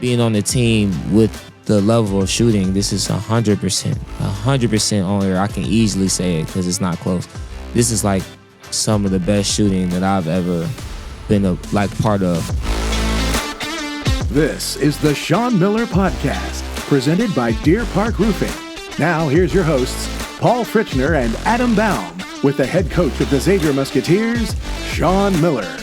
being on the team with the level of shooting, this is 100% on here. I can easily say it because it's not close. This is like some of the best shooting that I've ever been a part of. This is the Sean Miller Podcast, presented by Deer Park Roofing. Now, here's your hosts, Paul Fritchner and Adam Baum, with the head coach of the Xavier Musketeers, Sean Miller.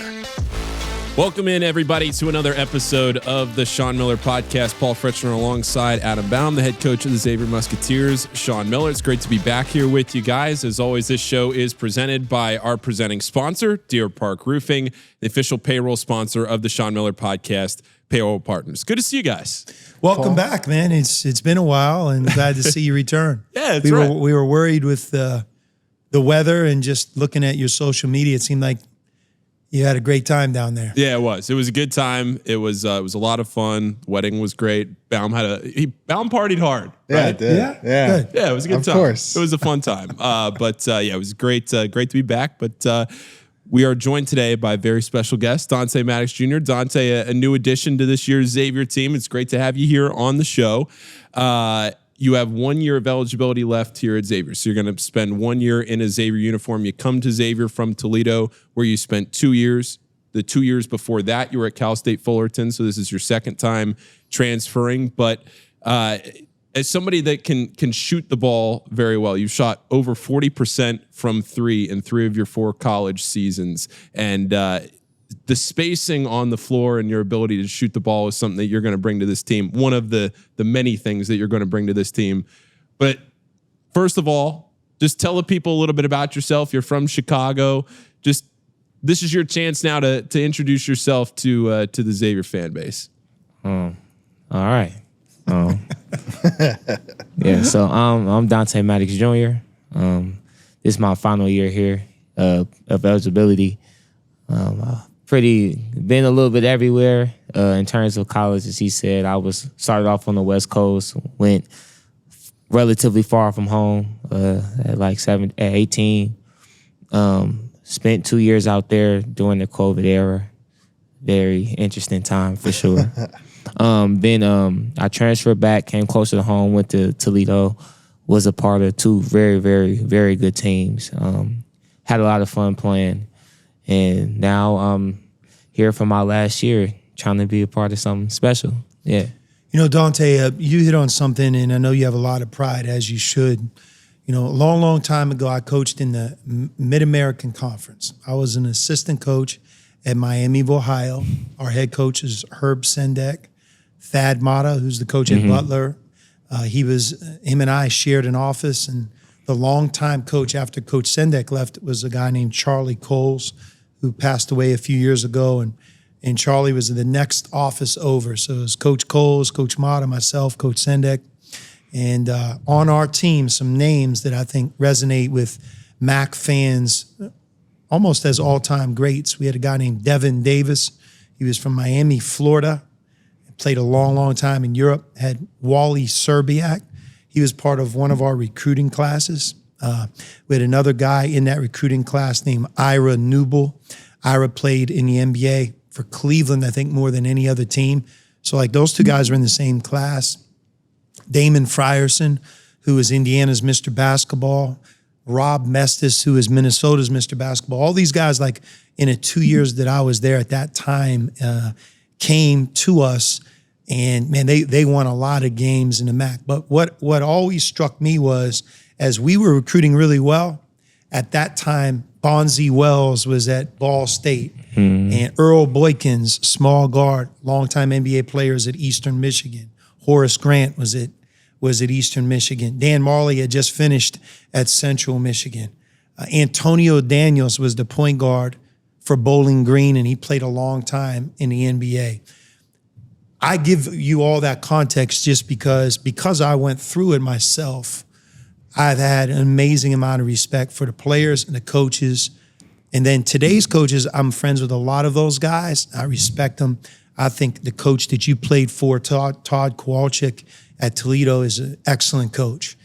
Welcome in, everybody, to another episode of the Sean Miller Podcast. Paul Fritchner alongside Adam Baum, the head coach of the Xavier Musketeers, Sean Miller. It's great to be back here with you guys. As always, this show is presented by our presenting sponsor, Deer Park Roofing, the official payroll sponsor of the Sean Miller Podcast, Payroll Partners. Good to see you guys. Welcome back, man. It's been a while, and glad to see you return. Yeah, we were worried with the weather, and just looking at your social media, it seemed like you had a great time down there. Yeah, it was. It was a good time. It was a lot of fun. The wedding was great. Baum partied hard. Yeah, right? I did. Yeah. Good. Yeah, it was a good time. Of course. It was a fun time. It was great to be back. But we are joined today by a very special guest, Dante Maddox Jr. Dante, a new addition to this year's Xavier team. It's great to have you here on the show. You have 1 year of eligibility left here at Xavier. So you're going to spend 1 year in a Xavier uniform. You come to Xavier from Toledo, where you spent 2 years. The 2 years before that, you were at Cal State Fullerton. So this is your second time transferring. But as somebody that can shoot the ball very well, you've shot over 40% from three in 3 of your 4 college seasons. And the spacing on the floor and your ability to shoot the ball is something that you're going to bring to this team. One of the many things that you're going to bring to this team. But first of all, just tell the people a little bit about yourself. You're from Chicago. This is your chance now to introduce yourself to the Xavier fan base. All right. Yeah, so I'm Dante Maddox Jr. This is my final year here of eligibility. Been a little bit everywhere in terms of college. As he said, started off on the West Coast, went relatively far from home at 18. Spent 2 years out there during the COVID era. Very interesting time for sure. Then I transferred back, came closer to home, went to Toledo, was a part of 2 very, very, very good teams. Had a lot of fun playing. And now I'm here for my last year, trying to be a part of something special. Yeah. You know, Dante, you hit on something, and I know you have a lot of pride, as you should. You know, a long, long time ago, I coached in the Mid-American Conference. I was an assistant coach at Miami of Ohio. Our head coach is Herb Sendek. Thad Mata, who's the coach at Butler. Him and I shared an office, and the longtime coach after Coach Sendek left was a guy named Charlie Coles, who passed away a few years ago, and Charlie was in the next office over. So it was Coach Coles, Coach Mata, myself, Coach Sendek. And on our team, some names that I think resonate with MAC fans almost as all-time greats. We had a guy named Devin Davis. He was from Miami, Florida. Played a long, long time in Europe. Had Wally Serbiak. He was part of one of our recruiting classes. We had another guy in that recruiting class named Ira Newble. Ira played in the NBA for Cleveland, I think, more than any other team. So, like, those 2 guys were in the same class. Damon Frierson, who is Indiana's Mr. Basketball. Rob Mestis, who is Minnesota's Mr. Basketball. All these guys, like, in the 2 years that I was there at that time, came to us, and, man, they won a lot of games in the MAC. But what always struck me was, as we were recruiting really well, at that time, Bonzi Wells was at Ball State, and Earl Boykins, small guard, longtime NBA players at Eastern Michigan. Horace Grant was at Eastern Michigan. Dan Marley had just finished at Central Michigan. Antonio Daniels was the point guard for Bowling Green, and he played a long time in the NBA. I give you all that context just because I went through it myself. I've had an amazing amount of respect for the players and the coaches. And then today's coaches, I'm friends with a lot of those guys. I respect them. I think the coach that you played for, Todd Kowalczyk at Toledo, is an excellent coach.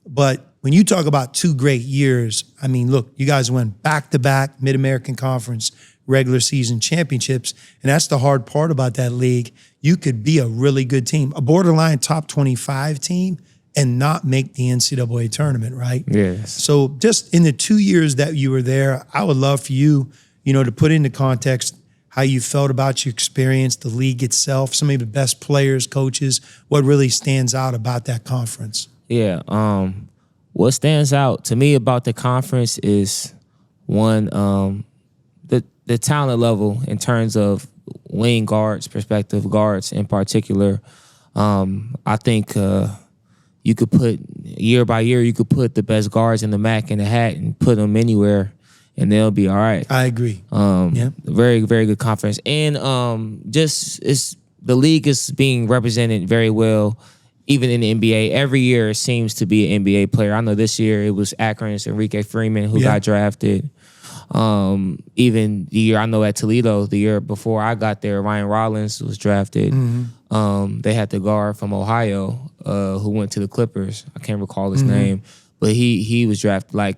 But when you talk about 2 great years, I mean, look, you guys went back-to-back Mid-American Conference regular season championships. And that's the hard part about that league. You could be a really good team, a borderline top 25 team, and not make the NCAA tournament, right? Yes. So just in the 2 years that you were there, I would love for you, to put into context how you felt about your experience, the league itself, some of the best players, coaches, what really stands out about that conference. Yeah. What stands out to me about the conference is one, the talent level in terms of wing guards, prospective guards in particular. I think you could put year by year, you could put the best guards in the MAC in the hat and put them anywhere, and they'll be all right. I agree. Very, very good conference, and it's the league is being represented very well. Even in the NBA, every year it seems to be an NBA player. I know this year it was Akron's Enrique Freeman who got drafted. Even the year I know at Toledo, the year before I got there, Ryan Rollins was drafted. They had the guard from Ohio who went to the Clippers. I can't recall his name, but he was drafted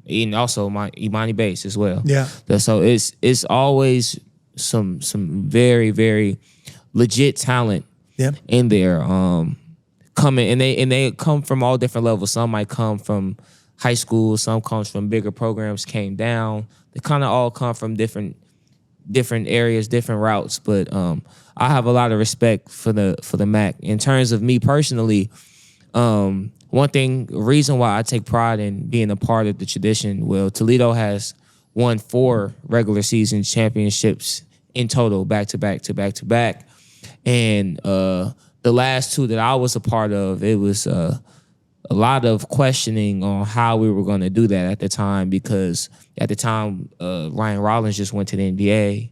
and also Imani Bates as well. Yeah. So it's always some very, very legit talent in there. Coming and they come from all different levels. Some might come from high school, some comes from bigger programs, came down. They kind of all come from different areas, different routes. But I have a lot of respect for the MAC. In terms of me personally, reason why I take pride in being a part of the tradition, well, Toledo has won 4 regular season championships in total, back to back. And the last 2 that I was a part of, it was a lot of questioning on how we were going to do that at the time, because at the time, Ryan Rollins just went to the NBA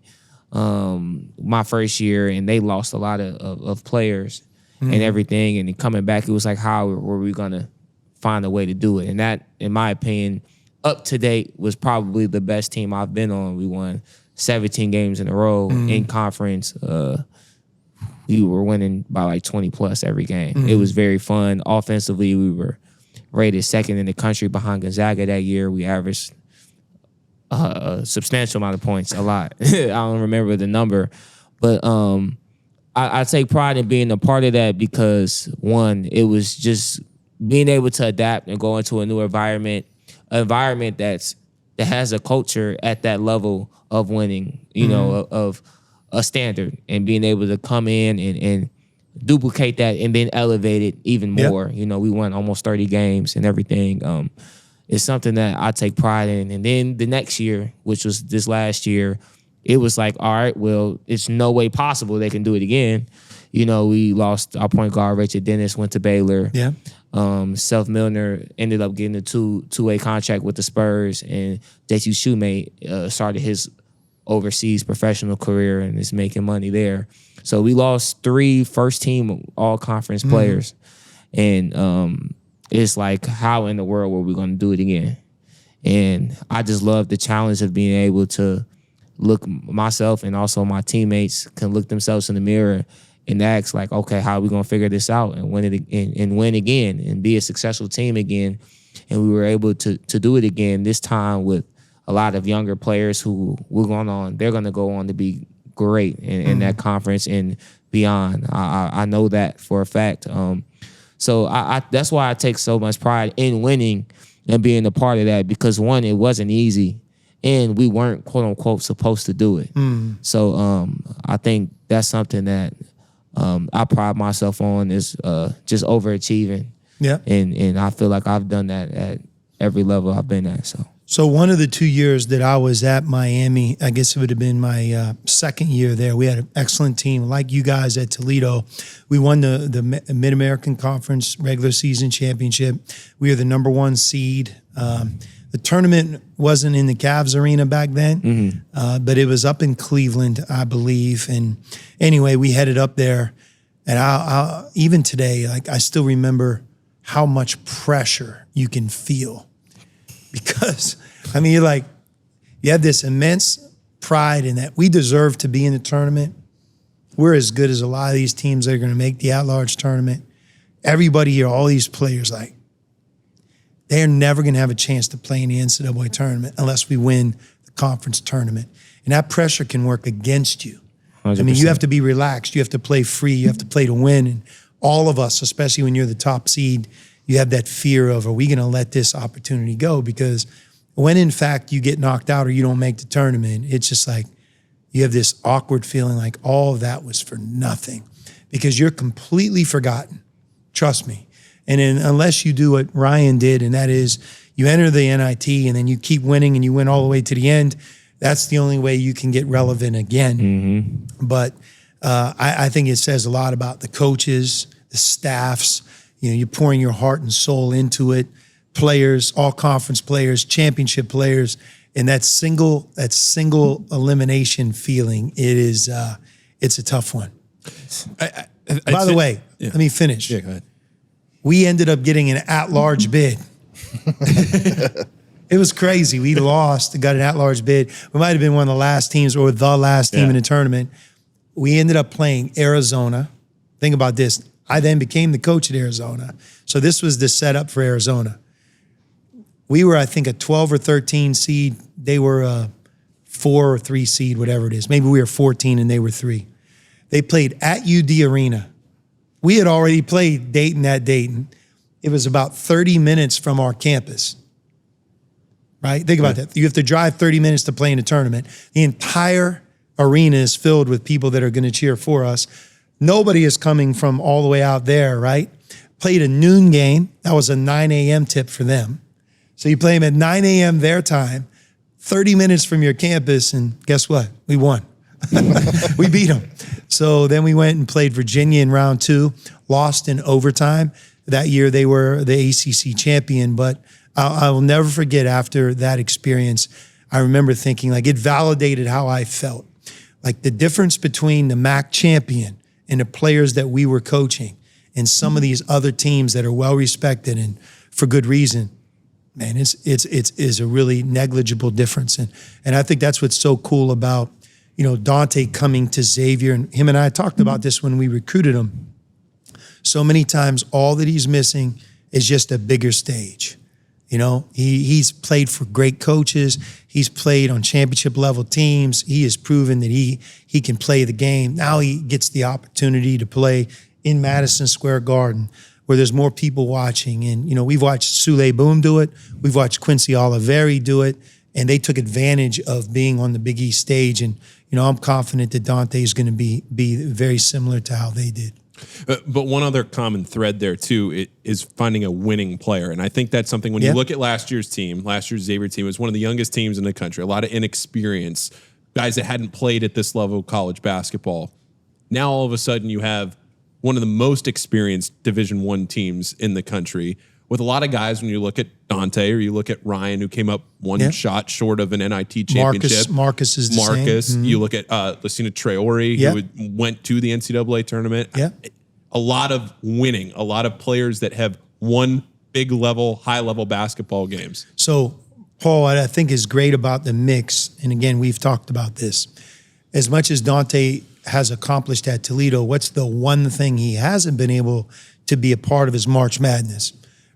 my first year, and they lost a lot of players and everything. And then coming back, it was like, how were we going to find a way to do it? And that, in my opinion, up to date, was probably the best team I've been on. We won 17 games in a row in conference. We were winning by like 20 plus every game. It was very fun. Offensively, we were rated second in the country behind Gonzaga that year. We averaged a substantial amount of points, a lot. I don't remember the number. But I take pride in being a part of that because, one, it was just being able to adapt and go into a new environment, an environment that has a culture at that level of winning, of a standard, and being able to come in and duplicate that and then elevate it even more. We won almost 30 games and everything. It's something that I take pride in. And then the next year, which was this last year, it was like, all right, well, it's no way possible they can do it again. We lost our point guard, Richard Dennis, went to Baylor. Yeah. Self Milner ended up getting a two-way contract with the Spurs, and JT Shoemate started his overseas professional career and is making money there. So we lost 3 first-team all-conference players. And it's like, how in the world were we going to do it again? And I just love the challenge of being able to look, myself and also my teammates can look themselves in the mirror and ask, like, okay, how are we going to figure this out and win it and win again and be a successful team again? And we were able to do it again, this time with a lot of younger players who they're going to go on to be great in that conference and beyond. I know that for a fact. So that's why I take so much pride in winning and being a part of that, because, one, it wasn't easy and we weren't, quote unquote, supposed to do it. So I think that's something that I pride myself on, is just overachieving. Yeah. And I feel like I've done that at every level I've been at. So one of the 2 years that I was at Miami, I guess it would have been my second year there. We had an excellent team, like you guys at Toledo. We won the Mid-American Conference regular season championship. We were the number 1 seed. The tournament wasn't in the Cavs arena back then, but it was up in Cleveland, I believe. And anyway, we headed up there. And I even today, like, I still remember how much pressure you can feel. Because, I mean, you have this immense pride in that we deserve to be in the tournament. We're as good as a lot of these teams that are going to make the at-large tournament. Everybody here, all these players, they're never going to have a chance to play in the NCAA tournament unless we win the conference tournament. And that pressure can work against you. 100%. I mean, you have to be relaxed. You have to play free. You have to play to win. And all of us, especially when you're the top seed, you have that fear of, are we going to let this opportunity go? Because when in fact you get knocked out or you don't make the tournament, it's just like you have this awkward feeling like all of that was for nothing because you're completely forgotten. Trust me. And then unless you do what Ryan did, and that is you enter the NIT and then you keep winning and you win all the way to the end, that's the only way you can get relevant again. Mm-hmm. But I think it says a lot about the coaches, the staffs. You're pouring your heart and soul into it. Players, all conference players, championship players, and that single elimination feeling. It's a tough one. By the way, let me finish. Yeah, go ahead. We ended up getting an at-large bid. It was crazy. We lost, got an at-large bid. We might have been one of the last teams or the last team in the tournament. We ended up playing Arizona. Think about this. I then became the coach at Arizona. So this was the setup for Arizona. We were, I think, a 12 or 13 seed. They were a 4 or 3 seed, whatever it is. Maybe we were 14 and they were 3. They played at UD Arena. We had already played Dayton at Dayton. It was about 30 minutes from our campus. Right? Think about that. You have to drive 30 minutes to play in a tournament. The entire arena is filled with people that are going to cheer for us. Nobody is coming from all the way out there, right? Played a noon game. That was a 9 a.m. tip for them. So you play them at 9 a.m. their time, 30 minutes from your campus, and guess what? We won. We beat them. So then we went and played Virginia in round 2, lost in overtime. That year they were the ACC champion, but I will never forget after that experience, I remember thinking like it validated how I felt. Like the difference between the MAC champion and the players that we were coaching and some of these other teams that are well respected and for good reason, man, it's a really negligible difference. And I think that's what's so cool about, Dante coming to Xavier, and him and I talked about this when we recruited him. So many times all that he's missing is just a bigger stage. He's played for great coaches. He's played on championship level teams. He has proven that he can play the game. Now he gets the opportunity to play in Madison Square Garden where there's more people watching. And, we've watched Sule Boom do it. We've watched Quincy Oliveri do it. And they took advantage of being on the Big East stage. And, I'm confident that Dante is going to be very similar to how they did. But one other common thread there, too, is finding a winning player. And I think that's something when you look at last year's Xavier team, it was one of the youngest teams in the country, a lot of inexperience, guys that hadn't played at this level of college basketball. Now, all of a sudden, you have one of the most experienced Division I teams in the country with a lot of guys when you look at Dante or you look at Ryan, who came up one shot short of an NIT championship. Marcus is the same. Mm-hmm. You look at Lucina Traore, who went to the NCAA tournament. Yeah. A lot of winning, a lot of players that have won big level, high level basketball games. So, Paul, what I think is great about the mix, and again, we've talked about this, as much as Dante has accomplished at Toledo, what's the one thing he hasn't been able to be a part of is March Madness.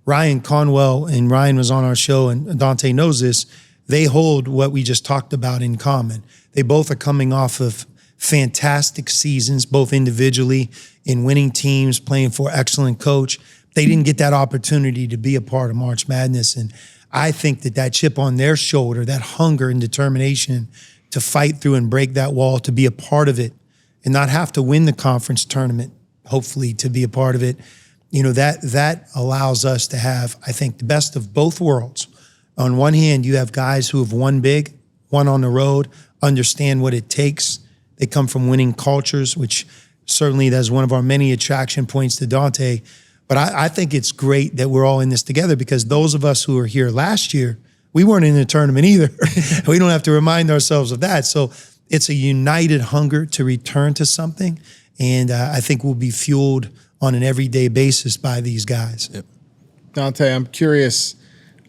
Ryan Conwell, and Ryan was on our show, and Dante knows this, they hold what we just talked about in common. They both are coming off of fantastic seasons, both individually, in winning teams, playing for an excellent coach. They didn't get that opportunity to be a part of March Madness. And I think that chip on their shoulder, that hunger and determination to fight through and break that wall, to be a part of it, and not have to win the conference tournament, hopefully to be a part of it, that allows us to have, I think, the best of both worlds. On one hand, you have guys who have won big, won on the road, understand what it takes. They come from winning cultures, which certainly that's one of our many attraction points to Dante. But I think it's great that we're all in this together because those of us who were here last year, we weren't in the tournament either. We don't have to remind ourselves of that. So it's a united hunger to return to something. And I think we'll be fueled on an everyday basis by these guys. Yep. Dante, I'm curious.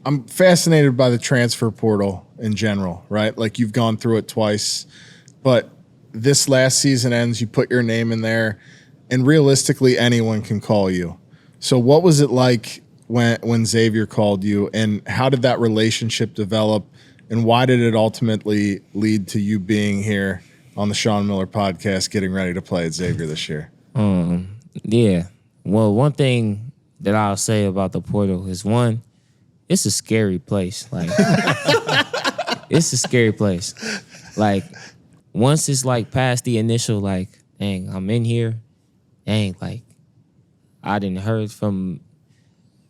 I'm fascinated by the transfer portal in general, right? Like you've gone through it twice, but this last season ends, you put your name in there, and realistically anyone can call you. So what was it like when Xavier called you, and how did that relationship develop? And why did it ultimately lead to you being here on the Sean Miller podcast, getting ready to play at Xavier this year? Yeah. Well, one thing that I'll say about the portal is, one, it's a scary place. Like, it's a scary place. Like, once it's like past the initial, like, dang, I'm in here. Dang, like, I didn't heard from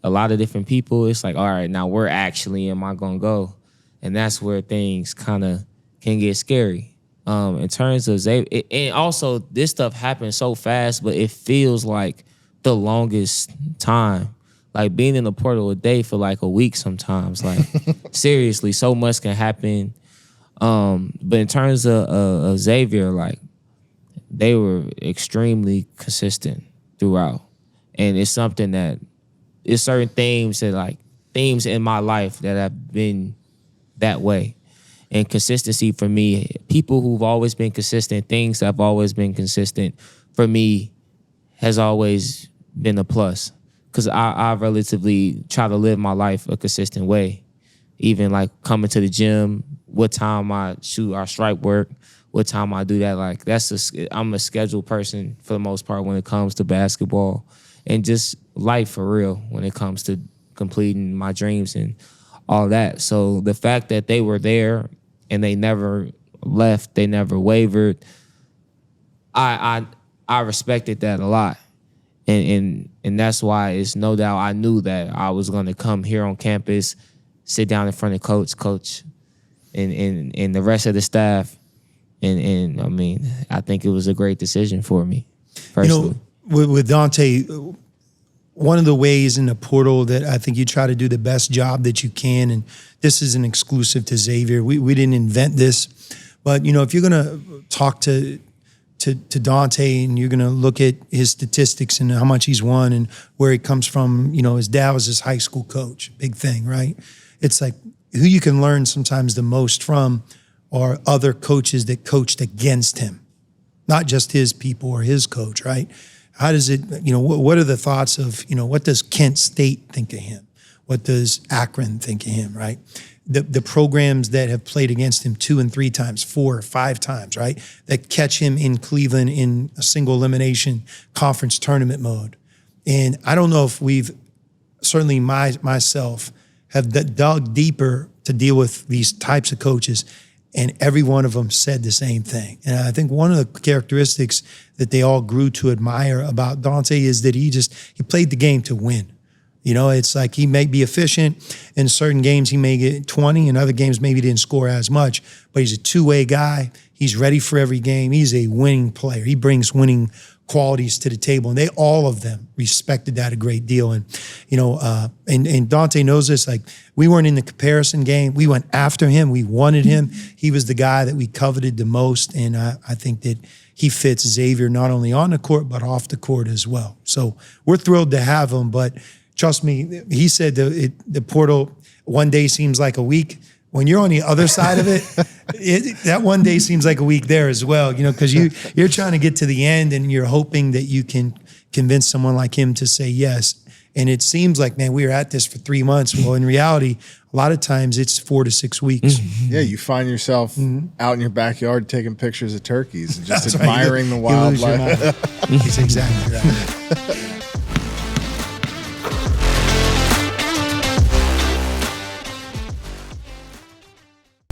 a lot of different people. It's like, all right, now where actually am I gonna go? And that's where things kind of can get scary. In terms of Xavier, and also this stuff happens so fast, but it feels like the longest time. Like being in the portal a day for like a week sometimes. Like seriously, so much can happen. But in terms of Xavier, like they were extremely consistent throughout, and it's something that it's certain themes in my life that have been that way. And consistency for me, people who've always been consistent, things that have always been consistent, for me, has always been a plus. Because I relatively try to live my life a consistent way. Even like coming to the gym, what time I shoot our stripe work, what time I do that. Like I'm a scheduled person for the most part when it comes to basketball. And just life for real when it comes to completing my dreams and all that. So the fact that they were there and they never left, they never wavered, I respected that a lot. And that's why it's no doubt I knew that I was gonna come here on campus, sit down in front of coach and the rest of the staff. And I mean, I think it was a great decision for me personally. You know, with Dante, one of the ways in the portal that I think you try to do the best job that you can, and this isn't exclusive to Xavier. We didn't invent this, but you know, if you're gonna talk to Dante and you're gonna look at his statistics and how much he's won and where he comes from, you know, his dad was his high school coach, big thing, right? It's like who you can learn sometimes the most from are other coaches that coached against him, not just his people or his coach, right? How does it, you know, what are the thoughts of, you know, what does Kent State think of him? What does Akron think of him, right? The programs that have played against him 2 and 3 times, 4 or 5 times, right? That catch him in Cleveland in a single elimination conference tournament mode. And I don't know if we've, certainly myself, have dug deeper to deal with these types of coaches, and every one of them said the same thing. And I think one of the characteristics that they all grew to admire about Dante is that he played the game to win. You know, it's like he may be efficient. In certain games, he may get 20. In other games, maybe he didn't score as much. But he's a two-way guy. He's ready for every game. He's a winning player. He brings winning qualities to the table. And all of them respected that a great deal. And, you know, and Dante knows this. Like, we weren't in the comparison game. We went after him. We wanted him. He was the guy that we coveted the most. And I think that he fits Xavier not only on the court, but off the court as well. So we're thrilled to have him. But trust me, he said the portal one day seems like a week. When you're on the other side of it, that one day seems like a week there as well, you know, because you're trying to get to the end and you're hoping that you can convince someone like him to say yes. And it seems like, man, we were at this for 3 months. Well, in reality, a lot of times it's 4 to 6 weeks. Mm-hmm. Yeah, you find yourself out in your backyard taking pictures of turkeys and just That's admiring the wildlife. He's exactly right.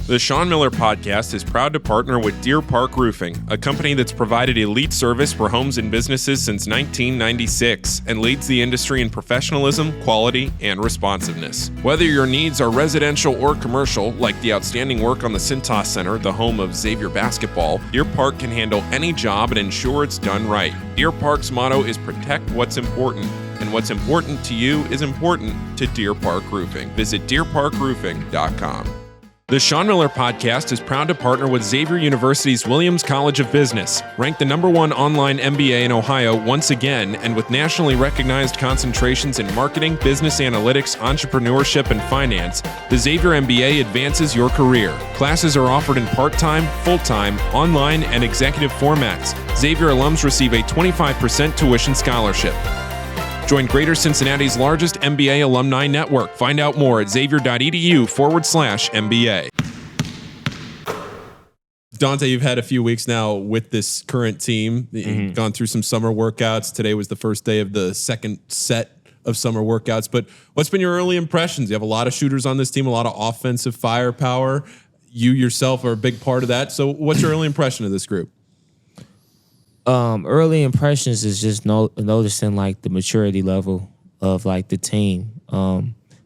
The Sean Miller Podcast is proud to partner with Deer Park Roofing, a company that's provided elite service for homes and businesses since 1996 and leads the industry in professionalism, quality, and responsiveness. Whether your needs are residential or commercial, like the outstanding work on the Cintas Center, the home of Xavier basketball, Deer Park can handle any job and ensure it's done right. Deer Park's motto is protect what's important, and what's important to you is important to Deer Park Roofing. Visit deerparkroofing.com. The Sean Miller Podcast is proud to partner with Xavier University's Williams College of Business, ranked the #1 online MBA in Ohio once again, and with nationally recognized concentrations in marketing, business analytics, entrepreneurship, and finance. The Xavier MBA advances your career. Classes are offered in part-time, full-time, online, and executive formats. Xavier alums receive a 25% tuition scholarship. Join Greater Cincinnati's largest MBA alumni network. Find out more at xavier.edu/MBA. Dante, you've had a few weeks now with this current team. You've gone through some summer workouts. Today was the first day of the second set of summer workouts. But what's been your early impressions? You have a lot of shooters on this team, a lot of offensive firepower. You yourself are a big part of that. So what's your early impression of this group? Early impressions is just noticing like the maturity level of like the team.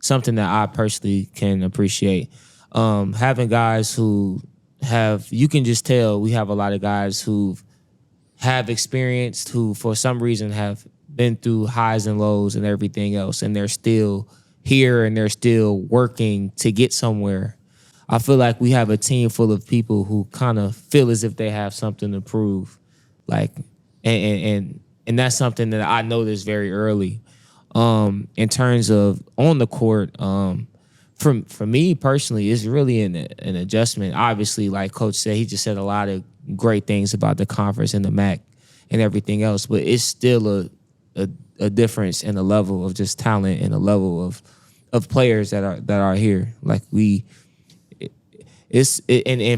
Something that I personally can appreciate. Having guys who you can just tell we have a lot of guys who have experienced, who for some reason have been through highs and lows and everything else, and they're still here and they're still working to get somewhere. I feel like we have a team full of people who kind of feel as if they have something to prove. Like, and that's something that I noticed very early. In terms of on the court, for me personally, it's really an adjustment. Obviously, like Coach said, he just said a lot of great things about the conference and the MAC and everything else, but it's still a difference in the level of just talent and the level of players that are here. Like and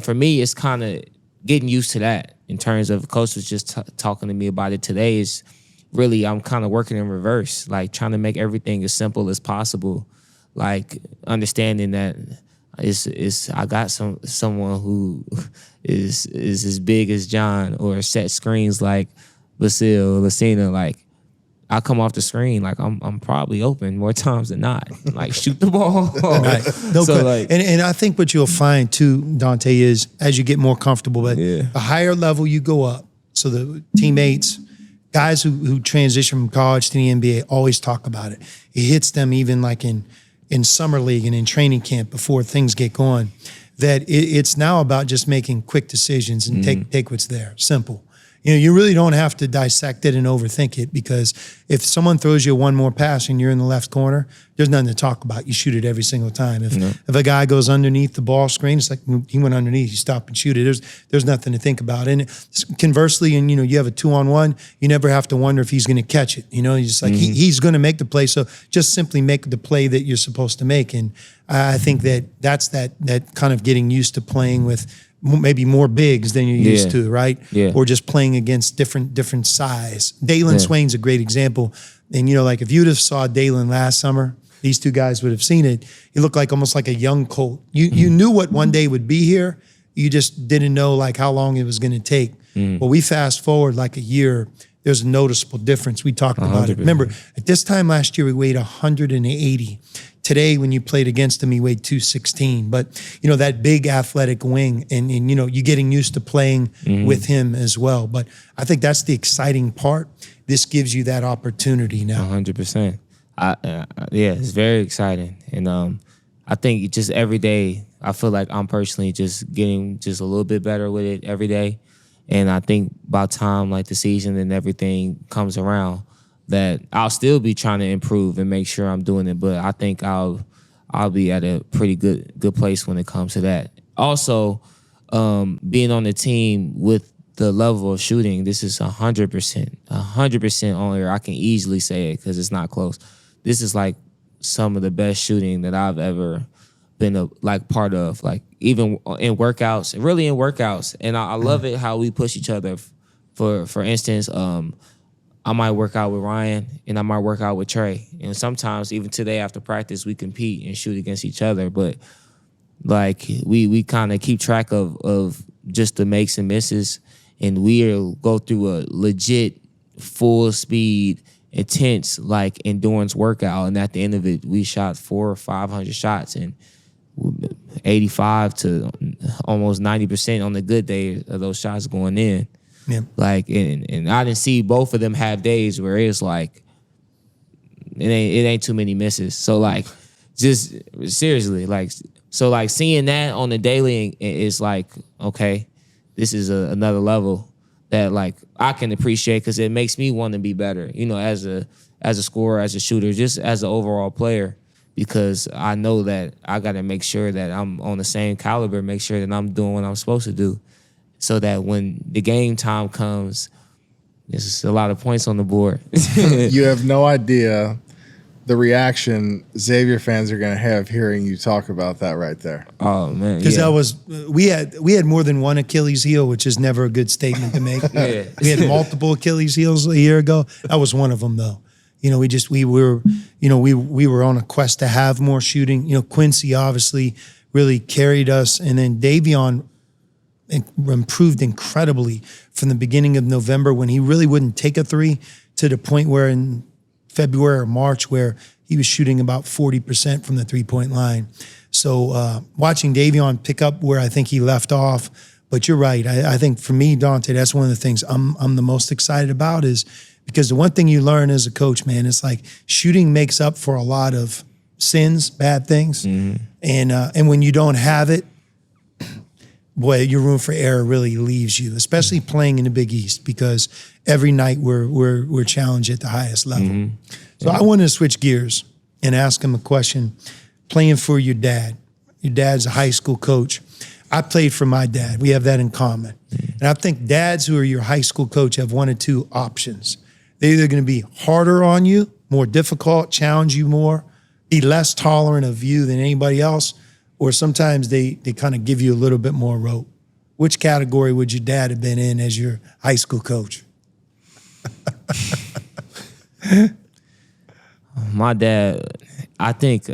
for me, it's kind of getting used to that. In terms of Coach was just talking to me about it today, is really I'm kind of working in reverse, like trying to make everything as simple as possible. Like understanding that I got someone who is as big as John, or set screens like Vasil, Lucina. Like I come off the screen, like I'm probably open more times than not. Like shoot the ball. Right. No, so like, and I think what you'll find too, Dante, is as you get more comfortable, but the higher level you go up, so the teammates, guys who transition from college to the NBA always talk about it. It hits them even like in summer league and in training camp before things get going, that it's now about just making quick decisions and take what's there. Simple. You know, you really don't have to dissect it and overthink it, because if someone throws you one more pass and you're in the left corner, there's nothing to talk about. You shoot it every single time. If a guy goes underneath the ball screen, it's like he went underneath, you stop and shoot it. There's nothing to think about. And conversely, and you have a 2-on-1, you never have to wonder if he's going to catch it. You know, you're just like he's going to make the play. So just simply make the play that you're supposed to make. And I think that's that kind of getting used to playing with maybe more bigs than you're used to, right? Yeah. Or just playing against different size. Dalen Swain's a great example. And, like if you'd have saw Dalen last summer, these two guys would have seen it. He looked like almost like a young Colt. You knew what one day would be here. You just didn't know like how long it was going to take. Well, we fast forward like a year, there's a noticeable difference. We talked about it. Remember, at this time last year, we weighed 180. Today, when you played against him, he weighed 216. But, that big athletic wing, and you getting used to playing with him as well. But I think that's the exciting part. This gives you that opportunity now. 100%. It's very exciting. And I think just every day, I feel like I'm personally just getting just a little bit better with it every day. And I think by the time like the season and everything comes around, that I'll still be trying to improve and make sure I'm doing it. But I think I'll be at a pretty good place when it comes to that. Also, being on the team with the level of shooting, this is 100% on here. I can easily say it because it's not close. This is like some of the best shooting that I've ever been part of, like even in workouts, really in workouts. And I love it how we push each other. For instance, I might work out with Ryan and I might work out with Trey. And sometimes even today after practice, we compete and shoot against each other. But like we kind of keep track of just the makes and misses, and we'll go through a legit full speed, intense like endurance workout. And at the end of it, we shot 400 or 500 shots, and 85 to almost 90% on the good day of those shots going in. Yeah. Like, and I didn't see both of them have days where it's like it ain't too many misses. So like, just seriously, like, so like seeing that on the daily is like, okay, this is another level that like I can appreciate, because it makes me want to be better, as a scorer, as a shooter, just as an overall player, because I know that I got to make sure that I'm on the same caliber, make sure that I'm doing what I'm supposed to do, so that when the game time comes, there's a lot of points on the board. You have no idea the reaction Xavier fans are going to have hearing you talk about that right there. Oh man, Because that was we had more than one Achilles heel, which is never a good statement to make. Yeah. We had multiple Achilles heels a year ago. That was one of them, though. We were on a quest to have more shooting. Quincy obviously really carried us, and then Davion improved incredibly from the beginning of November when he really wouldn't take a three to the point where in February or March where he was shooting about 40% from the three-point line. So watching Davion pick up where I think he left off, but you're right. I think for me, Dante, that's one of the things I'm the most excited about is because the one thing you learn as a coach, man, it's like shooting makes up for a lot of sins, bad things. Mm-hmm. And when you don't have it, boy, your room for error really leaves you, especially playing in the Big East, because every night we're challenged at the highest level. Mm-hmm. So I want to switch gears and ask him a question. Playing for your dad. Your dad's a high school coach. I played for my dad. We have that in common. And I think dads who are your high school coach have one of two options. They're either going to be harder on you, more difficult, challenge you more, be less tolerant of you than anybody else, or sometimes they kind of give you a little bit more rope. Which category would your dad have been in as your high school coach? My dad, I think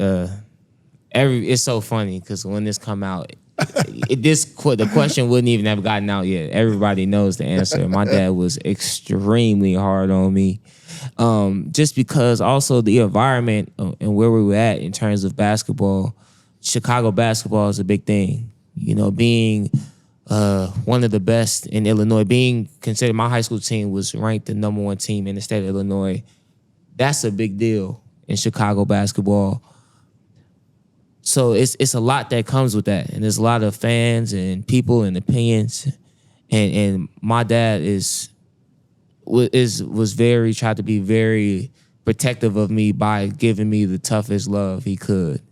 it's so funny because when this come out, the question wouldn't even have gotten out yet. Everybody knows the answer. My dad was extremely hard on me, just because also the environment and where we were at in terms of basketball. Chicago basketball is a big thing. Being one of the best in Illinois, being considered, my high school team was ranked the number one team in the state of Illinois. That's a big deal in Chicago basketball. So it's a lot that comes with that, and there's a lot of fans and people and opinions, and my dad tried to be very protective of me by giving me the toughest love he could.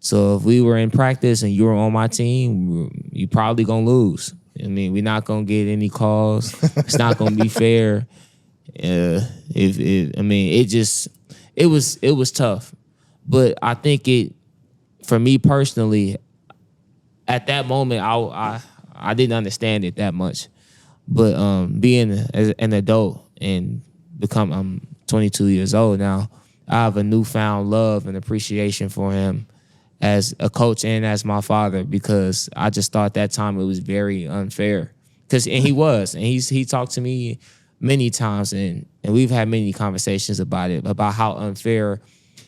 So if we were in practice and you were on my team, you probably gonna lose. I mean, we're not gonna get any calls. It's not gonna be fair. It was tough, but I think for me personally, at that moment, I didn't understand it that much. But being an adult and I'm 22 years old now, I have a newfound love and appreciation for him as a coach and as my father, because I just thought that time it was very unfair. And he talked to me many times, and we've had many conversations about it, about how unfair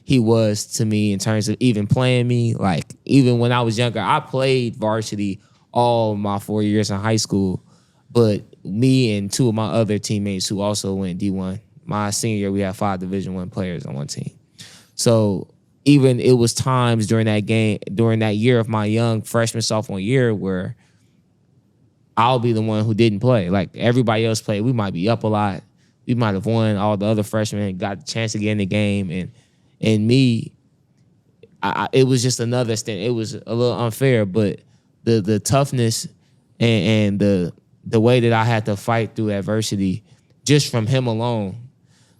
he was to me in terms of even playing me. Like, even when I was younger, I played varsity all my 4 years in high school, but me and two of my other teammates who also went D1, my senior year, we had 5 Division I players on one team. So even it was times during that year of my young freshman, sophomore year where I'll be the one who didn't play. Like, everybody else played. We might be up a lot. We might have won. All the other freshmen got the chance to get in the game. And me, it was just another stint. It was a little unfair, but the toughness and the way that I had to fight through adversity just from him alone.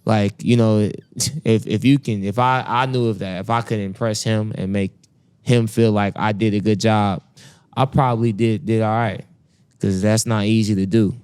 Like, I knew if I could impress him and make him feel like I did a good job, I probably did all right, because that's not easy to do.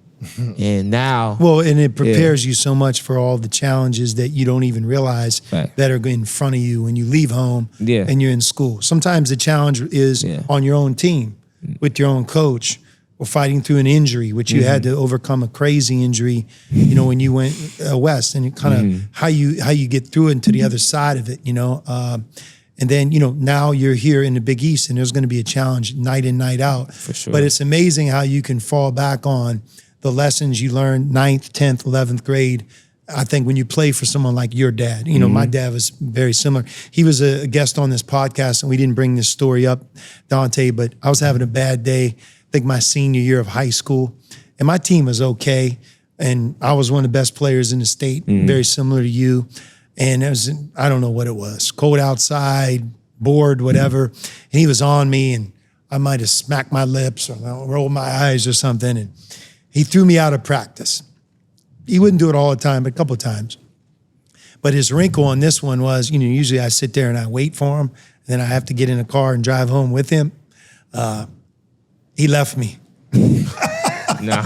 And now, and it prepares you so much for all the challenges that you don't even realize that are in front of you when you leave home and you're in school. Sometimes the challenge is on your own team with your own coach, or fighting through an injury, which you had to overcome a crazy injury, when you went west, and kind of how you get through it and to the other side of it, and then, now you're here in the Big East, and there's going to be a challenge night in, night out. For sure. But it's amazing how you can fall back on the lessons you learned 9th, 10th, 11th grade. I think when you play for someone like your dad, my dad was very similar. He was a guest on this podcast, and we didn't bring this story up, Dante, but I was having a bad day, I think my senior year of high school, and my team was okay, and I was one of the best players in the state, very similar to you. And it was, I don't know what it was, cold outside, bored, whatever. And he was on me, and I might have smacked my lips or rolled my eyes or something. And he threw me out of practice. He wouldn't do it all the time, but a couple of times. But his wrinkle on this one was, usually I sit there and I wait for him, and then I have to get in a car and drive home with him. He left me. No.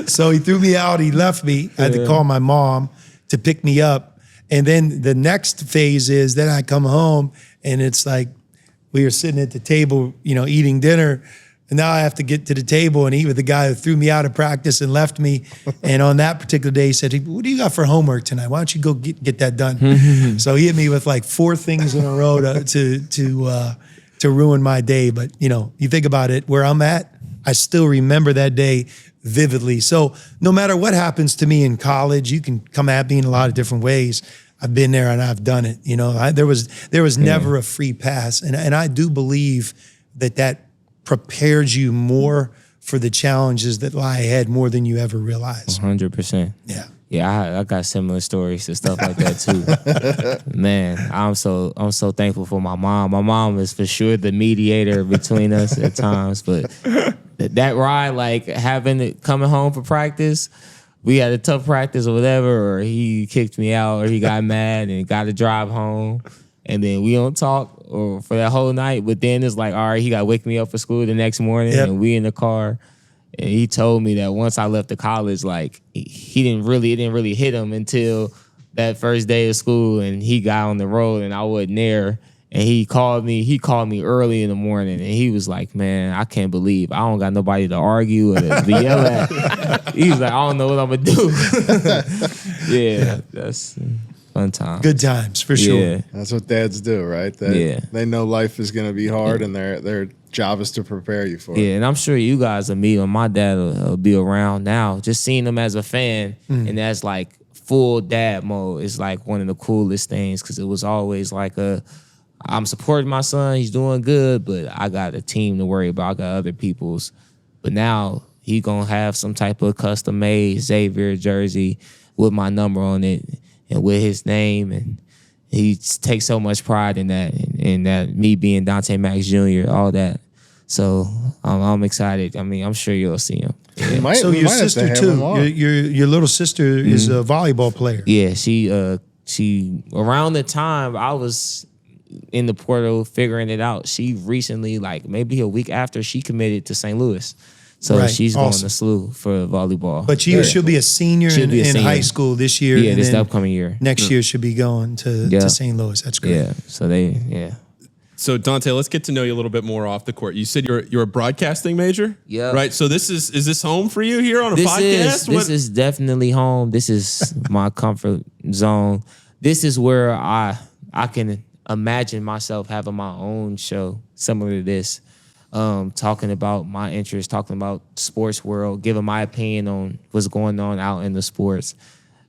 So he threw me out. He left me. I had to call my mom to pick me up. And then the next phase is then I come home and it's like we were sitting at the table, eating dinner. And now I have to get to the table and eat with the guy who threw me out of practice and left me. And on that particular day, he said, "What do you got for homework tonight? Why don't you go get that done?" So he hit me with like 4 things in a row to ruin my day. But, you think about it, where I'm at, I still remember that day vividly. So no matter what happens to me in college, you can come at me in a lot of different ways. I've been there and I've done it. There was never a free pass. And I do believe that prepares you more for the challenges that lie ahead more than you ever realize. 100%. Yeah. Yeah, I got similar stories and stuff like that too. Man, I'm so thankful for my mom. My mom is for sure the mediator between us at times, but that ride, like coming home for practice, we had a tough practice or whatever, or he kicked me out, or he got mad and got to drive home, and then we don't talk or for that whole night. But then it's like, all right, he got to wake me up for school the next morning, and we in the car. And he told me that once I left the college, like it didn't really hit him until that first day of school, and he got on the road and I wasn't there. And he called me early in the morning, and he was like, "Man, I can't believe I don't got nobody to argue or to yell at." He's like, "I don't know what I'm gonna do." Yeah, that's fun time. Good times for sure. Yeah. That's what dads do, right? They know life is going to be hard, and their job is to prepare you for it. Yeah, and I'm sure you guys will meet him. My dad will be around now. Just seeing him as a fan and as like full dad mode is like one of the coolest things, because it was always like I'm supporting my son, he's doing good, but I got a team to worry about. I got other people's. But now he gonna have some type of custom made Xavier jersey with my number on it and with his name, and he takes so much pride in that, and that me being Dante Maddox Jr., all that. So I'm excited. I mean, I'm sure you'll see him. Yeah. So your sister too, your little sister is a volleyball player. Yeah, she around the time I was in the portal figuring it out, she recently, like maybe a week after, she committed to St. Louis. So she's going to SLU for volleyball. But she'll be a senior in high school this year. Yeah, and this upcoming year. Next year she'll be going to St. Louis. That's great. Yeah. So So Dante, let's get to know you a little bit more off the court. You said you're a broadcasting major? Yeah. Right. So is this home for you here on a podcast? This is definitely home. This is my comfort zone. This is where I can imagine myself having my own show similar to this. Talking about my interests, talking about sports world, giving my opinion on what's going on out in the sports.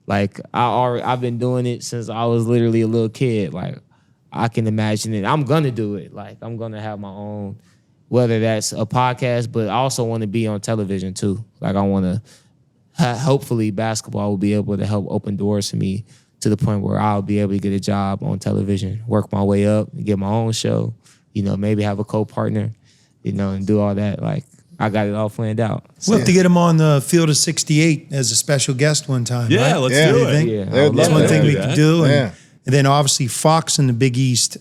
Like I've been doing it since I was literally a little kid. Like I can imagine it. I'm gonna do it. Like I'm gonna have my own, whether that's a podcast, but I also want to be on television too. Like I want to. Hopefully, basketball will be able to help open doors for me to the point where I'll be able to get a job on television, work my way up, get my own show. Maybe have a co-partner. And do all that. Like, I got it all planned out. So. We'll have to get him on the Field of 68 as a special guest one time. Yeah, right? let's do it. Yeah, that's one thing we could do. Yeah. And then obviously Fox in the Big East,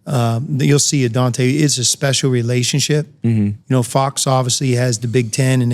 you'll see it, Dante, it's a special relationship. Mm-hmm. Fox obviously has the Big Ten, and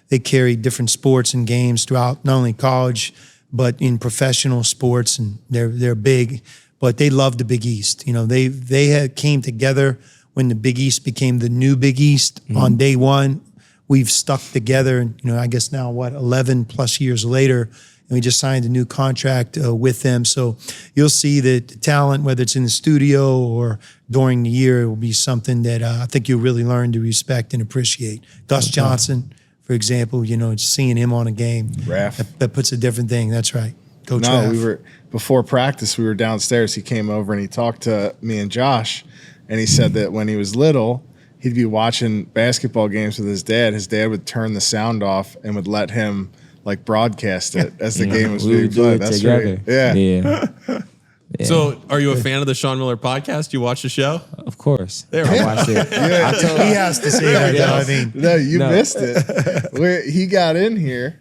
they carry different sports and games throughout not only college, but in professional sports, and they're big. But they love the Big East. They came together when the Big East became the new Big East on day one. We've stuck together, and I guess now 11 plus years later, and we just signed a new contract with them. So you'll see that the talent, whether it's in the studio or during the year, it will be something that I think you'll really learn to respect and appreciate. Gus Johnson, for example, just seeing him on a game, that puts a different thing. That's right, Coach. No, Raff. before practice. We were downstairs. He came over and he talked to me and Josh. And he said that when he was little, he'd be watching basketball games with his dad. His dad would turn the sound off and would let him like broadcast it as the game was being played. That's together. right. Yeah. So, are you a fan of the Sean Miller podcast? You watch the show? Of course. There I watched it. He has to say that. I mean, No, you missed it. He got in here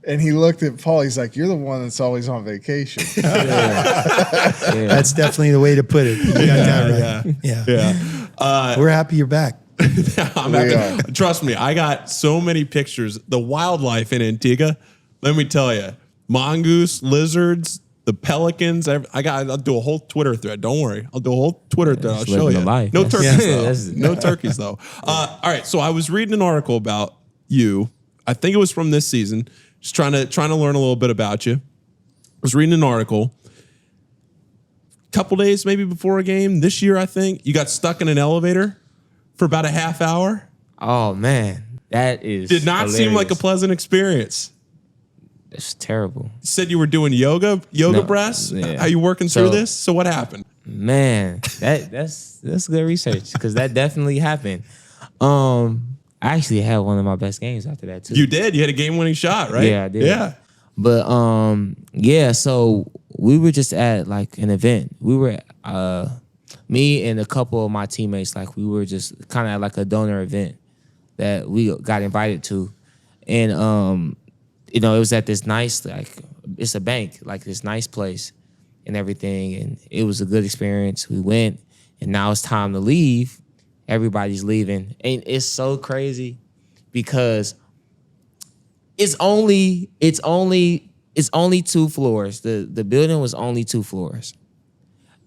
And he looked at Paul. He's like, "You're the one that's always on vacation." That's definitely the way to put it. You got that right. Yeah. We're happy you're back. I'm happy. Trust me, I got so many pictures. The wildlife in Antigua, let me tell you, mongoose, lizards, the pelicans. I'll do a whole Twitter thread. Don't worry, I'll do a whole Twitter thread. I'll show you. Life. No turkeys though. No turkeys though. All right. So I was reading an article about you. I think it was from this season. Just trying to learn a little bit about you. I was reading an article. A couple days maybe before a game this year, I think you got stuck in an elevator for about a half hour. Oh man, that is did not seem like a pleasant experience. It's terrible. You said you were doing yoga breaths. Yeah. How you working through this? So what happened? Man, that's good research because that definitely happened. I actually had one of my best games after that too. You did? You had a game-winning shot, right? Yeah, I did. Yeah. But so we were just at like an event. We were me and a couple of my teammates, like we were just kind of at like a donor event that we got invited to. And it was at this nice, like it's a bank, like this nice place and everything. And it was a good experience. We went and now it's time to leave. Everybody's leaving. And it's so crazy because it's only 2 floors. The building was only 2 floors.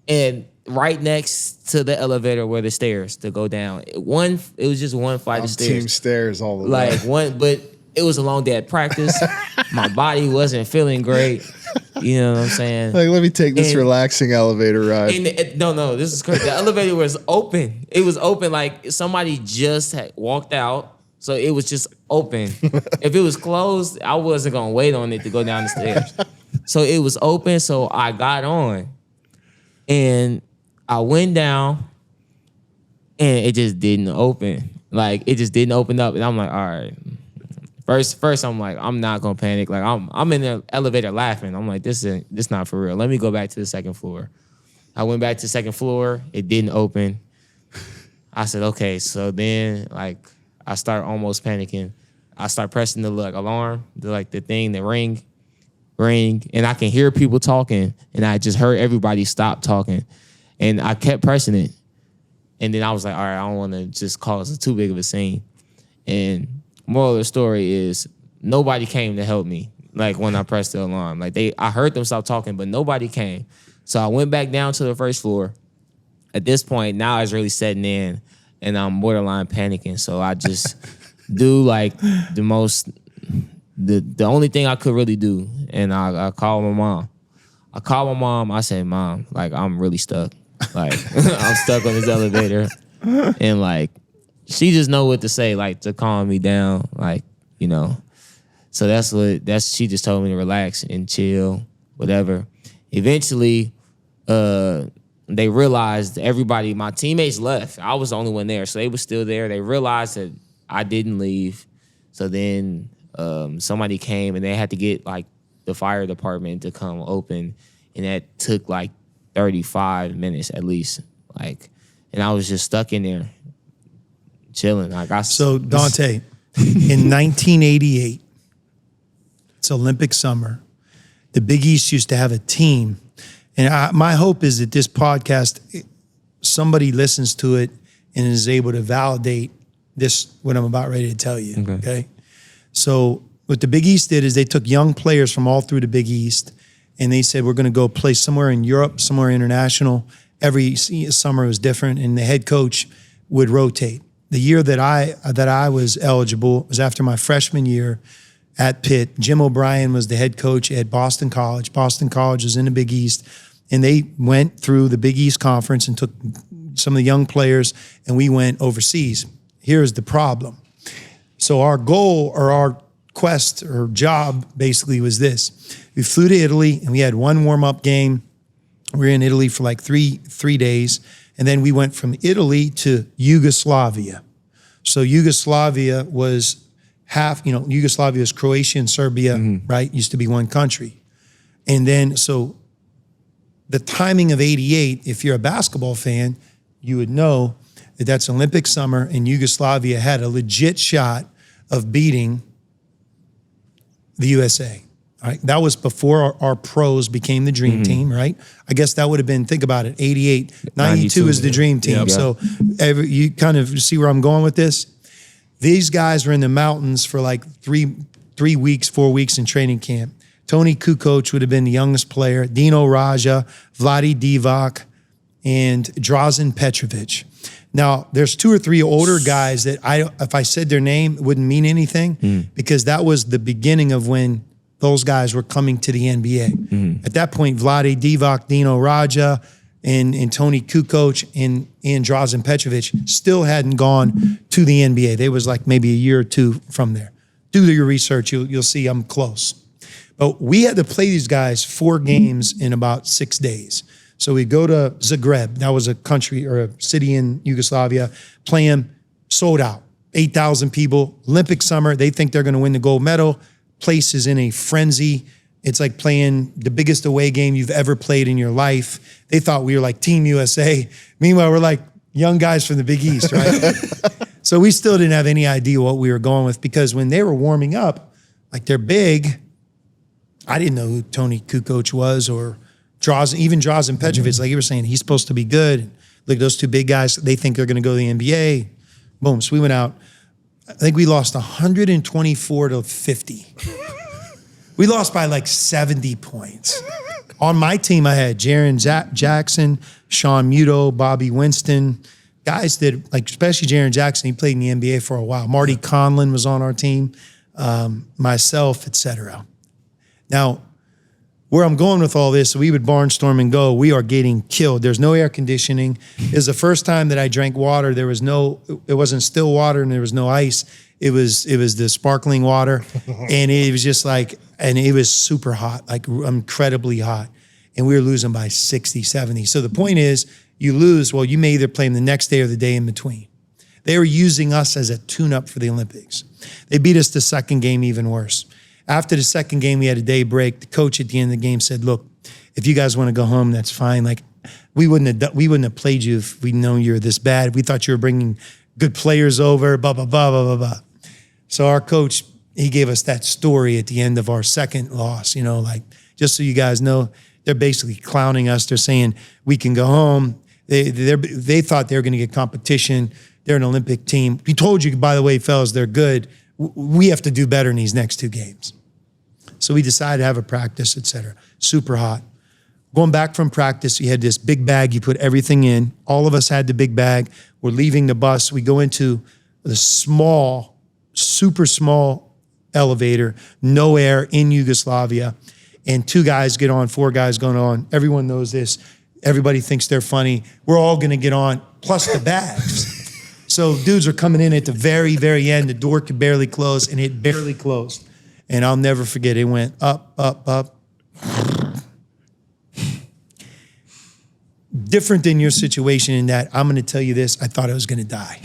And right next to the elevator were the stairs to go down. It was just one flight of stairs. Team stairs all the way. But it was a long day at practice. My body wasn't feeling great. You know what I'm saying? Like, let me take this relaxing elevator ride. No, this is crazy. The elevator was open. It was open like somebody just had walked out. So it was just open. If it was closed, I wasn't going to wait on it to go down the stairs. So it was open, so I got on. And I went down, and it just didn't open. Like, it just didn't open up. And I'm like, all right. First, I'm like, I'm not gonna panic. Like, I'm in the elevator laughing. I'm like, this not for real. Let me go back to the second floor. I went back to the second floor. It didn't open. I said, okay. So then, like, I start almost panicking. I start pressing the alarm, the thing, the ring, and I can hear people talking, and I just heard everybody stop talking, and I kept pressing it, and then I was like, all right, I don't want to just cause too big of a scene, and moral of the story is nobody came to help me. Like when I pressed the alarm, like I heard them stop talking, but nobody came. So I went back down to the first floor. At this point, now it's really setting in, and I'm borderline panicking. So I just do like the only thing I could really do, and I called my mom. I said, Mom, like I'm really stuck. Like I'm stuck on this elevator, and like. She just know what to say, like to calm me down, like, So she just told me to relax and chill, whatever. Eventually, they realized everybody, my teammates left. I was the only one there, so they were still there. They realized that I didn't leave. So then somebody came and they had to get like the fire department to come open, and that took like 35 minutes at least. Like, and I was just stuck in there. Chilling. So Dante, in 1988, it's Olympic summer. The Big East used to have a team, and my hope is that this podcast, somebody listens to it and is able to validate what I'm about ready to tell you. Okay. So what the Big East did is they took young players from all through the Big East, and they said we're going to go play somewhere in Europe, somewhere international. Every summer was different, and the head coach would rotate. The year that I was eligible was after my freshman year at Pitt. Jim O'Brien was the head coach at Boston College. Boston College was in the Big East, and they went through the Big East Conference and took some of the young players, and we went overseas. Here's the problem. So our goal or our quest or job basically was this. We flew to Italy, and we had one warm-up game. We were in Italy for like three days. And then we went from Italy to Yugoslavia. So Yugoslavia was Yugoslavia was Croatia and Serbia, right? Used to be one country. And then, so the timing of 88, if you're a basketball fan, you would know that that's Olympic summer, and Yugoslavia had a legit shot of beating the USA. All right, that was before our pros became the dream team, right? I guess that would have been, think about it, 88, 92 is the dream team. Yep. So you kind of see where I'm going with this. These guys were in the mountains for like 4 weeks in training camp. Tony Kukoc would have been the youngest player, Dino Raja, Vlade Divac, and Drazen Petrovic. Now, there's 2 or 3 older guys that if I said their name, it wouldn't mean anything because that was the beginning of when those guys were coming to the NBA. At that point, Vlade Divac, Dino Raja, and Tony Kukoc and Drazen Petrovic still hadn't gone to the NBA. They was like maybe a year or 2 from there. Do your research, you'll see I'm close. But we had to play these guys 4 games in about 6 days. So we go to Zagreb. That was a country or a city in Yugoslavia. Play them, sold out. 8,000 people, Olympic summer. They think they're going to win the gold medal. Place is in a frenzy. It's like playing the biggest away game you've ever played in your life. They thought we were like Team USA. Meanwhile, we're like young guys from the Big East, right? So we still didn't have any idea what we were going with because when they were warming up, like they're big, I didn't know who Tony Kukoc was or Drazen Petrovic. Like you were saying, he's supposed to be good. Look, those 2 big guys, they think they're going to go to the NBA. Boom. So we went out. I think we lost 124 to 50. We lost by like 70 points. On my team, I had Jaren Jackson, Sean Muto, Bobby Winston, guys that, like especially Jaren Jackson, he played in the NBA for a while. Marty Conlon was on our team, myself, etc. Now, where I'm going with all this, we would barnstorm and go, we are getting killed. There's no air conditioning. It was the first time that I drank water. It wasn't still water and there was no ice. It was the sparkling water. And it was just like, and it was super hot, like incredibly hot. And we were losing by 60, 70. So the point is, you lose, well, you may either play them the next day or the day in between. They were using us as a tune-up for the Olympics. They beat us the second game even worse. After the second game, we had a day break. The coach at the end of the game said, look, if you guys want to go home, that's fine. Like, we wouldn't have played you if we'd known you were this bad. We thought you were bringing good players over, blah, blah, blah, blah, blah, blah. So our coach, he gave us that story at the end of our second loss, like, just so you guys know, they're basically clowning us. They're saying we can go home. They thought they were going to get competition. They're an Olympic team. We told you, by the way, fellas, they're good. We have to do better in these next 2 games. So we decided to have a practice, et cetera. Super hot. Going back from practice, you had this big bag, you put everything in. All of us had the big bag. We're leaving the bus. We go into the small, super small elevator, no air in Yugoslavia. And 2 guys get on, 4 guys going on. Everyone knows this. Everybody thinks they're funny. We're all going to get on, plus the bags. So dudes are coming in at the very, very end. The door could barely close, and it barely closed. And I'll never forget, it went up, up, up. Different than your situation in that, I'm going to tell you this, I thought I was going to die.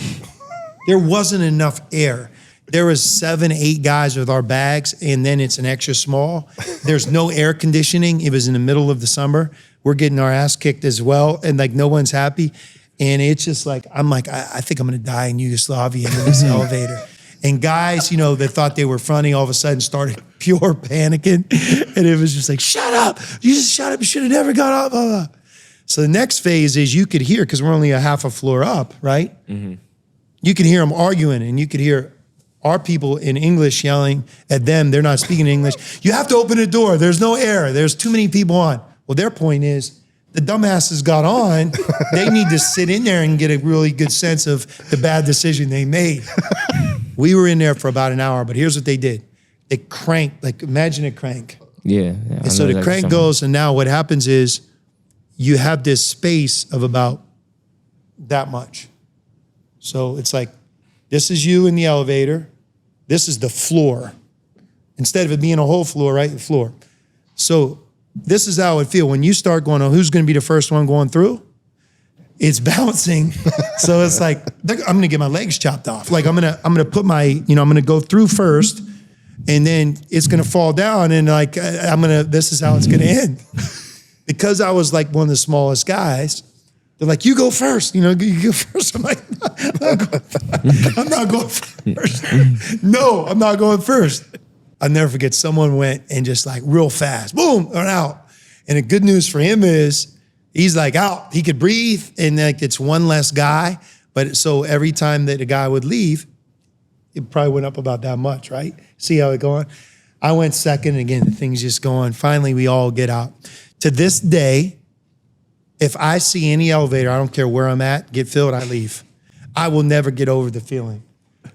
There wasn't enough air. There was 7, 8 guys with our bags, and then it's an extra small. There's no air conditioning. It was in the middle of the summer. We're getting our ass kicked as well, and like no one's happy. And it's just like, I'm like, I think I'm going to die in Yugoslavia in this elevator. And guys, that thought they were funny, all of a sudden started pure panicking. And it was just like, shut up. You just shut up. You should have never got up. Blah, blah. So the next phase is you could hear, because we're only a half a floor up, right? Mm-hmm. You could hear them arguing, and you could hear our people in English yelling at them. They're not speaking English. You have to open the door. There's no air. There's too many people on. Well, their point is, the dumbasses got on. They need to sit in there and get a really good sense of the bad decision they made. We were in there for about an hour, but here's what they did. They cranked, like imagine a crank. Yeah. And so the crank goes, and now what happens is you have this space of about that much. So it's like, this is you in the elevator. This is the floor. Instead of it being a whole floor, right? The floor. So this is how it feels when you start going, oh, who's going to be the first one going through? It's bouncing. So it's like, I'm going to get my legs chopped off. Like I'm going to put my, I'm going to go through first, and then it's going to fall down, and like, this is how it's going to end. Because I was like one of the smallest guys, they're like, you go first, you go first. I'm like, I'm not going first. No, I'm not going first. I'll never forget, someone went and just like real fast, boom, and out. And the good news for him is he's like out. He could breathe, and like it's one less guy. But so every time that a guy would leave, it probably went up about that much, right? See how it going? I went second, and again, the thing's just going. Finally, we all get out. To this day, if I see any elevator, I don't care where I'm at, get filled, I leave. I will never get over the feeling.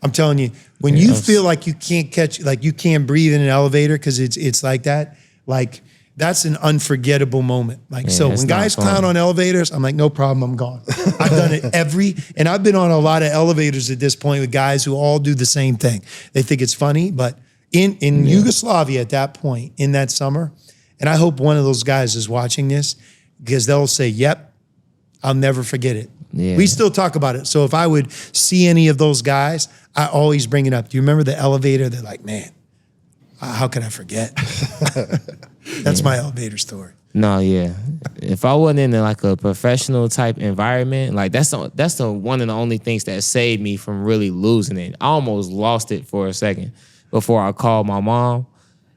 I'm telling you, when you feel like you can't catch, like you can't breathe in an elevator because it's like that, like that's an unforgettable moment. Like, so when guys clown on elevators, I'm like, no problem, I'm gone. I've done it and I've been on a lot of elevators at this point with guys who all do the same thing. They think it's funny, but in Yugoslavia at that point, in that summer, and I hope one of those guys is watching this because they'll say, yep, I'll never forget it. Yeah. We still talk about it. So if I would see any of those guys, I always bring it up. Do you remember the elevator? They're like, man, how can I forget? That's my elevator story. No, yeah. If I wasn't in like a professional type environment, like that's the one of the only things that saved me from really losing it. I almost lost it for a second before I called my mom.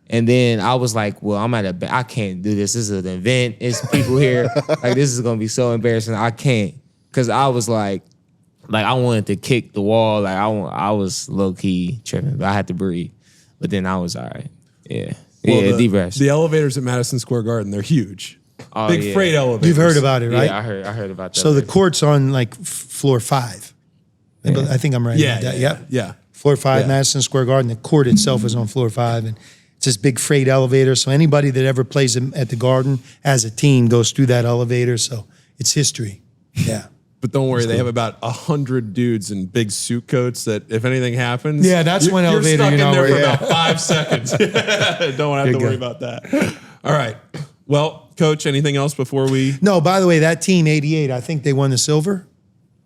And then I was like, well, I can't do this. This is an event. It's people here. Like, this is going to be so embarrassing. I can't. Because I was like I wanted to kick the wall. Like, I was low-key tripping, but I had to breathe. But then I was all right. Yeah. Well, deep breaths. The elevators at Madison Square Garden, they're huge. Oh, Big freight elevators. You've heard about it, right? Yeah, I heard about that. So the court's on like floor 5. Yeah. I think I'm right about that. Yeah. Floor 5, Madison Square Garden. The court itself is on floor 5. And it's this big freight elevator. So anybody that ever plays at the Garden as a team goes through that elevator. So it's history. Yeah. But don't worry, they have about 100 dudes in big suit coats that if anything happens, that's one elevator. You're stuck in there for about 5 seconds. Don't have to worry about that. All right. Well, Coach, anything else before we? No, by the way, that team, 88, I think they won the silver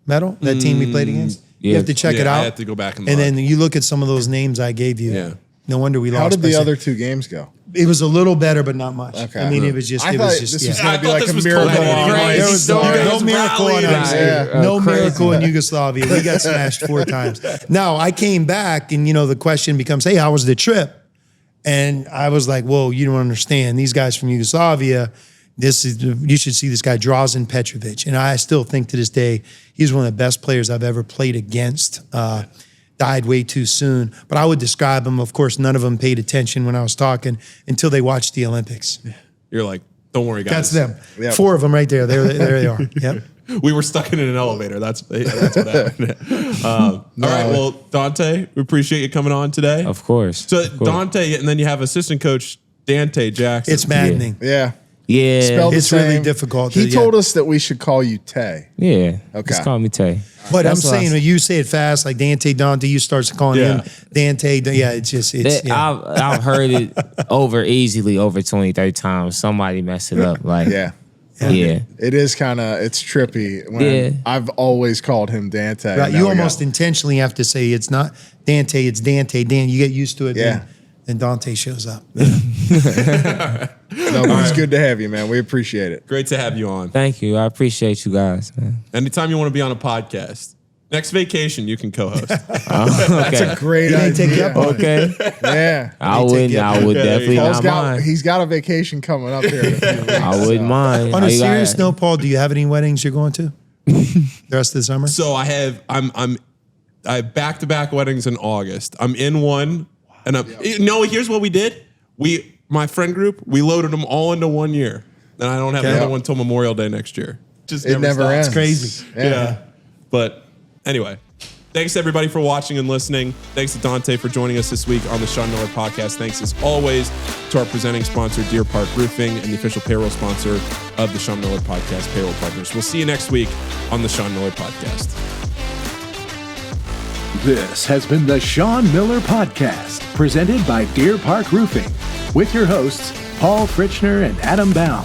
medal, that team we played against. You have to check it out. I have to go back and look. And then you look at some of those names I gave you. Yeah. No wonder we lost. How did the other 2 games go? It was a little better, but not much. Okay. I mean, it was just. This was going to be like a miracle. There was no miracle in us. No miracle in Yugoslavia. We got smashed 4 times. Now, I came back, and the question becomes, hey, how was the trip? And I was like, whoa, you don't understand. These guys from Yugoslavia, you should see this guy, Drazen Petrovic. And I still think to this day, he's one of the best players I've ever played against. Died way too soon. But I would describe them. Of course, none of them paid attention when I was talking until they watched the Olympics. You're like, don't worry, guys. That's them. Yep. 4 of them right there. There they are. Yep. We were stuck in an elevator. That's what happened. All right. Well, Dante, we appreciate you coming on today. Of course. So Dante, and then you have assistant coach Dante Jackson. It's maddening. Yeah. Yeah. It's really difficult. He told us that we should call you Tay. Yeah. Okay. Just call me Tay. But I'm saying when you say it fast, like Dante, you start calling him Dante. Yeah, I've heard it over 20, 30 times. Somebody messed it up. Like, yeah. It is it's trippy. I've always called him Dante. Right. You almost intentionally have to say it's not Dante, it's Dante. Dan, you get used to it. Yeah. Then Dante shows up. No, but it's good to have you, man. We appreciate it. Great to have you on. Thank you. I appreciate you guys, man. Anytime you want to be on a podcast, next vacation you can co-host. Okay. That's a great idea. Take you up on it. Okay. Yeah. I would definitely not mind. He's got a vacation coming up here in a few weeks. I wouldn't mind. On a serious note, Paul, do you have any weddings you're going to the rest of the summer? So I have back-to-back weddings in August. I'm in one, and here's what we did. My friend group, we loaded them all into 1 year. And I don't have another one until Memorial Day next year. It never ends. It's crazy. Yeah. But anyway, thanks everybody for watching and listening. Thanks to Dante for joining us this week on the Sean Miller Podcast. Thanks as always to our presenting sponsor, Deer Park Roofing, and the official payroll sponsor of the Sean Miller Podcast, Payroll Partners. We'll see you next week on the Sean Miller Podcast. This has been the Sean Miller Podcast, presented by Deer Park Roofing, with your hosts, Paul Fritchner and Adam Baum.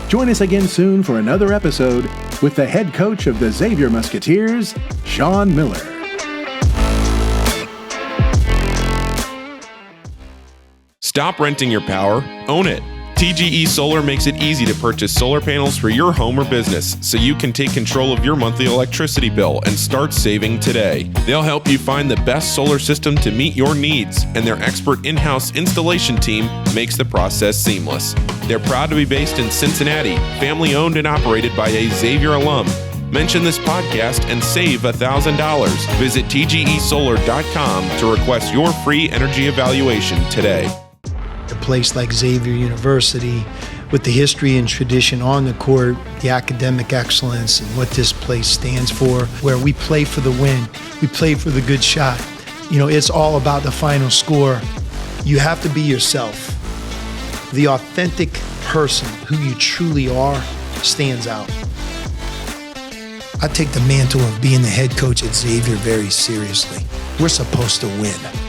Join us again soon for another episode with the head coach of the Xavier Musketeers, Sean Miller. Stop renting your power, own it. TGE Solar makes it easy to purchase solar panels for your home or business so you can take control of your monthly electricity bill and start saving today. They'll help you find the best solar system to meet your needs, and their expert in-house installation team makes the process seamless. They're proud to be based in Cincinnati, family owned and operated by a Xavier alum. Mention this podcast and save $1,000. Visit TGESolar.com to request your free energy evaluation today. A place like Xavier University, with the history and tradition on the court, the academic excellence, and what this place stands for, where we play for the win, we play for the good shot. You know, it's all about the final score. You have to be yourself. The authentic person who you truly are stands out. I take the mantle of being the head coach at Xavier very seriously. We're supposed to win.